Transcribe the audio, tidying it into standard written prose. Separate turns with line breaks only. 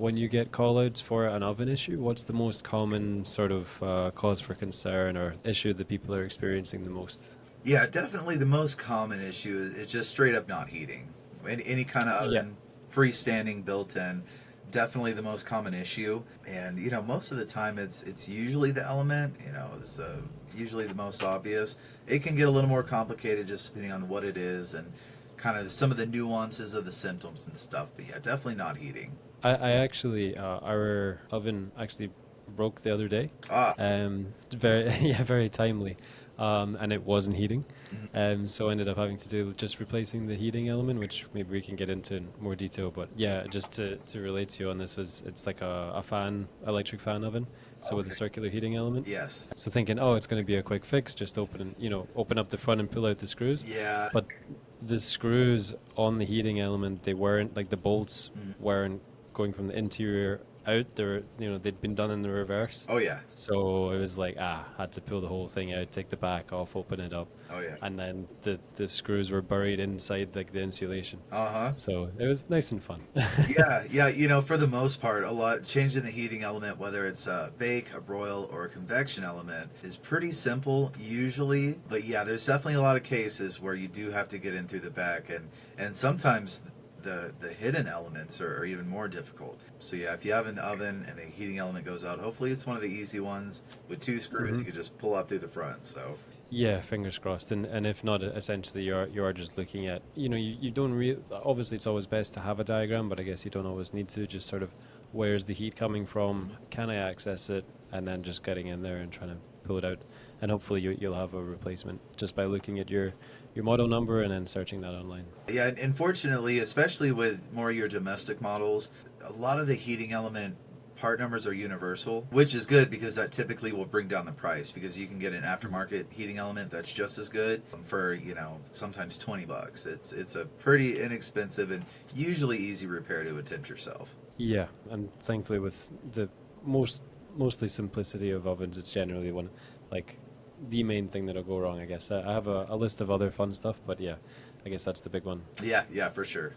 when you get call-outs for an oven issue, what's the most common sort of cause for concern or issue that people are experiencing the most?
Yeah, definitely the most common issue is just straight up not heating. Any kind of
Yeah.
oven, freestanding, built-in, definitely the most common issue. And most of the time it's usually the element. It's usually the most obvious. It can get a little more complicated just depending on what it is and kind of some of the nuances of the symptoms and stuff. But yeah, definitely not heating.
I actually, our oven actually broke the other day.
Ah,
Very, yeah, very timely. And it wasn't heating.
mhm.
So I ended up having to do just replacing the heating element, which maybe we can get into in more detail. But yeah, just to relate to you on this was it's like a fan, electric fan oven. So with a
Okay.
circular heating element.
Yes.
So thinking, oh, it's going to be a quick fix, just open up the front and pull out the screws.
Yeah.
But the screws on the heating element, they weren't like the bolts
Mhm.
weren't going from the interior out. They were, they'd been done in the reverse.
Oh yeah.
So it was like, had to pull the whole thing out, take the back off, open it up,
Oh yeah.
and then the screws were buried inside like the insulation.
Uh-huh.
So it was nice and fun.
Yeah, yeah, for the most part, a lot changing the heating element, whether it's a bake, a broil, or a convection element, is pretty simple usually. But yeah, there's definitely a lot of cases where you do have to get in through the back, and sometimes the hidden elements are even more difficult. So yeah, if you have an oven and the heating element goes out, hopefully it's one of the easy ones with two screws. You
Hmm.
could just pull out through the front. So
Yeah, fingers crossed. And if not, essentially you are just looking at, you don't really, obviously it's always best to have a diagram, but I guess you don't always need to. Just sort of, where's the heat coming from? Can I access it? And then just getting in there and trying to pull it out. And hopefully you'll have a replacement just by looking at your model number and then searching that online.
yeah, and unfortunately, especially with more of your domestic models, a lot of the heating element part numbers are universal, which is good because that typically will bring down the price because you can get an aftermarket heating element that's just as good for, sometimes $20. It's a pretty inexpensive and usually easy repair to attempt yourself.
Yeah, and thankfully with the mostly simplicity of ovens, it's generally one like the main thing that'll go wrong, I guess. I have a list of other fun stuff, but yeah, I guess that's the big one.
Yeah, yeah, for sure.